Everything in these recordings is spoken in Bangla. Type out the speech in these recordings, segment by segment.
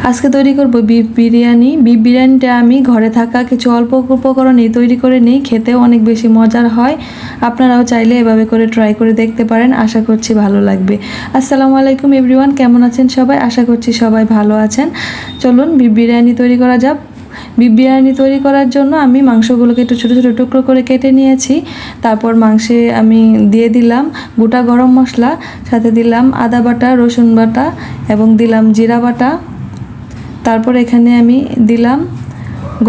আজকে তৈরি করব বিফ বিরিয়ানি। বিফ বিরিয়ানিটা আমি ঘরে থাকা কিছু অল্প উপকরণেই তৈরি করে নিই, খেতেও অনেক বেশি মজার হয়। আপনারাও চাইলে এভাবে করে ট্রাই করে দেখতে পারেন, আশা করছি ভালো লাগবে। আসসালামু আলাইকুম এভরিওয়ান, কেমন আছেন সবাই? আশা করছি সবাই ভালো আছেন। চলুন বিফ বিরিয়ানি তৈরি করা যাক। বিফ বিরিয়ানি তৈরি করার জন্য আমি মাংসগুলোকে একটু ছোটো ছোটো টুকরো করে কেটে নিয়েছি। তারপর মাংসে আমি দিয়ে দিলাম গোটা গরম মশলা, সাথে দিলাম আদা বাটা, রসুন বাটা এবং দিলাম জিরা বাটা। তারপর এখানে আমি দিলাম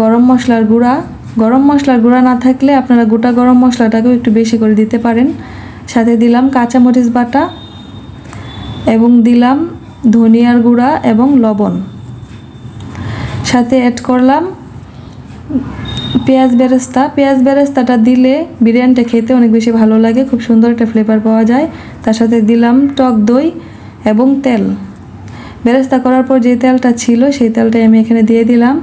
গরম মশলার গুঁড়া। গরম মশলার গুঁড়া না থাকলে আপনারা গোটা গরম মশলাটাকেও একটু বেশি করে দিতে পারেন। সাথে দিলাম কাঁচামরিচ বাটা এবং দিলাম ধনিয়ার গুঁড়া এবং লবণ। সাথে অ্যাড করলাম পেঁয়াজ বেরেস্তা। পেঁয়াজ বেরেস্তাটা দিলে বিরিয়ানিটা খেতে অনেক বেশি ভালো লাগে, খুব সুন্দর একটা ফ্লেভার পাওয়া যায়। তার সাথে দিলাম টক দই এবং তেল। বেরেস্তা করার পর যে তেলটা ছিল সেই তেলটাই আমি এখানে দিয়ে দিলাম।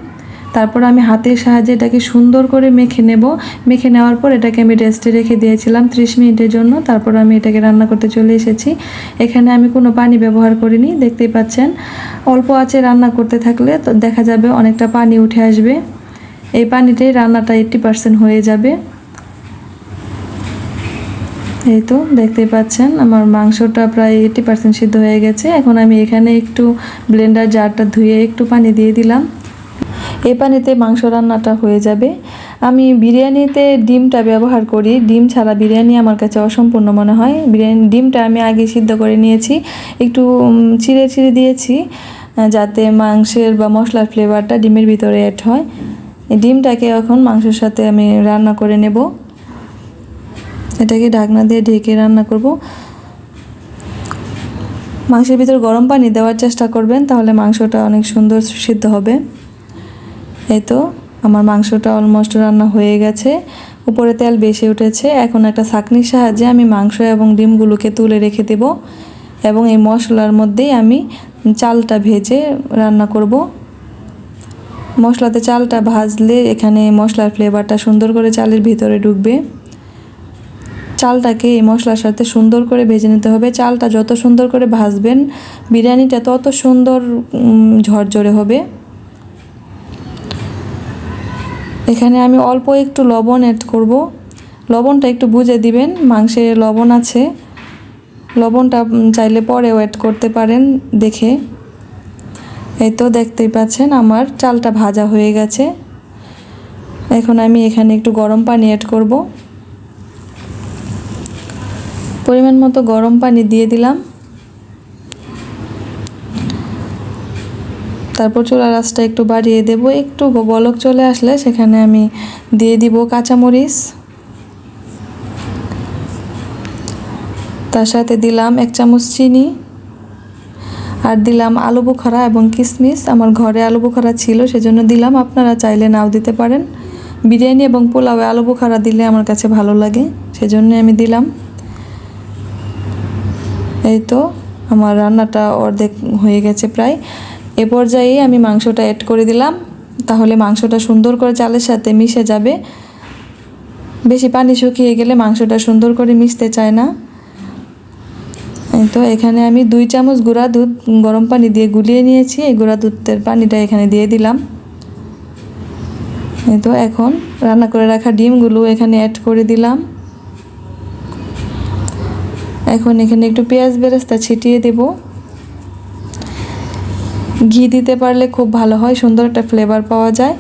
তারপর আমি হাতের সাহায্যে এটাকে সুন্দর করে মেখে নেব। মেখে নেওয়ার পর এটাকে আমি রেস্টে রেখে দিয়েছিলাম 30 মিনিটের জন্য। তারপর আমি এটাকে রান্না করতে চলে এসেছি। এখানে আমি কোনো পানি ব্যবহার করিনি, দেখতেই পাচ্ছেন। অল্প আঁচে রান্না করতে থাকলে তো দেখা যাবে অনেকটা পানি উঠে আসবে। এই পানিতেই রান্নাটা 80% হয়ে যাবে। এই তো দেখতেই পাচ্ছেন আমার মাংসটা প্রায় 80% সিদ্ধ হয়ে গেছে। এখন আমি এখানে একটু ব্লেন্ডার জারটা ধুয়ে একটু পানি দিয়ে দিলাম। এই পানিতে মাংস রান্নাটা হয়ে যাবে। আমি বিরিয়ানিতে ডিমটা ব্যবহার করি, ডিম ছাড়া বিরিয়ানি আমার কাছে অসম্পূর্ণ মনে হয়। ডিমটা আমি আগে সিদ্ধ করে নিয়েছি, একটু চিড়ে চিড়ে দিয়েছি যাতে মাংসের বা মশলার ফ্লেভারটা ডিমের ভিতরে অ্যাড হয়। ডিমটাকে এখন মাংসের সাথে আমি রান্না করে নেব। এটাকে ঢাকনা দিয়ে ঢেকে রান্না করব। মাংসের ভিতর গরম পানি দেওয়ার চেষ্টা করবেন, তাহলে মাংসটা অনেক সুন্দর সিদ্ধ হবে। এই তো আমার মাংসটা অলমোস্ট রান্না হয়ে গেছে, উপরে তেল বেশি উঠেছে। এখন একটা ছাঁকনির সাহায্যে আমি মাংস এবং ডিমগুলোকে তুলে রেখে দেব এবং এই মশলার মধ্যেই আমি চালটা ভেজে রান্না করব। মশলাতে চালটা ভাজলে এখানে মশলার ফ্লেভারটা সুন্দর করে চালের ভিতরে ঢুকবে। চালটাকে এই মশলার সাথে সুন্দর করে ভেজে নিতে হবে। চালটা যত সুন্দর করে ভাজবেন বিরিয়ানিটা তত সুন্দর ঝরঝরে হবে। এখানে আমি অল্প একটু লবণ অ্যাড করব। লবণটা একটু বুঝে দিবেন, মাংসে লবণ আছে, লবণটা চাইলে পরেও অ্যাড করতে পারেন দেখে। এই তো দেখতেই পাচ্ছেন আমার চালটা ভাজা হয়ে গেছে। এখন আমি এখানে একটু গরম পানি অ্যাড করব। পরিমাণ মতো গরম পানি দিয়ে দিলাম। তারপর চুলার আঁচটা একটু বাড়িয়ে দেব। একটু বলক চলে আসলে সেখানে আমি দিয়ে দিব কাঁচামরিচ। তার সাথে দিলাম 1 চামচ চিনি আর দিলাম আলু বোখারা এবং কিশমিশ। আমার ঘরে আলু বোখারা ছিল সেজন্য দিলাম, আপনারা চাইলে নাও দিতে পারেন। বিরিয়ানি এবং পোলাওয়ে আলু বোখারা দিলে আমার কাছে ভালো লাগে, সেজন্য আমি দিলাম। এই তো আমার রান্নাটা অর্ধেক হয়ে গেছে প্রায়। এ পর্যায়ে আমি মাংসটা অ্যাড করে দিলাম, তাহলে মাংসটা সুন্দর করে চালের সাথে মিশে যাবে। বেশি পানি শুকিয়ে গেলে মাংসটা সুন্দর করে মিশতে চায় না। তো এখানে আমি 2 চামচ গুঁড়া দুধ গরম পানি দিয়ে গুলিয়ে নিয়েছি, এই গুঁড়া দুধের পানিটা এখানে দিয়ে দিলাম। এই তো এখন রান্না করে রাখা ডিমগুলো এখানে অ্যাড করে দিলাম। এখন এখানে একটু পেঁয়াজ বেরেস্তা ছিটিয়ে দেব। ঘি দিতে পারলে খুব ভালো হয়, সুন্দর একটা ফ্লেভার পাওয়া যায়।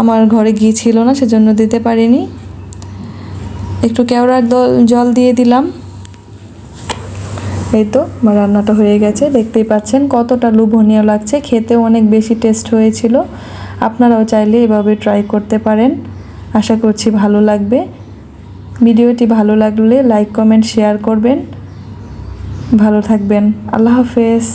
আমার ঘরে ঘি ছিল না সেজন্য দিতে পারিনি। একটু কেওড়ার জল দিয়ে দিলাম। এই তো আমার রান্নাটা হয়ে গেছে, দেখতেই পাচ্ছেন কতটা লোভনীয় লাগছে, খেতেও অনেক বেশি টেস্ট হয়েছিল। আপনারাও চাইলে এভাবে ট্রাই করতে পারেন, আশা করছি ভালো লাগবে। ভিডিওটি ভালো লাগলে লাইক কমেন্ট শেয়ার করবেন। ভালো থাকবেন, আল্লাহ হাফেজ।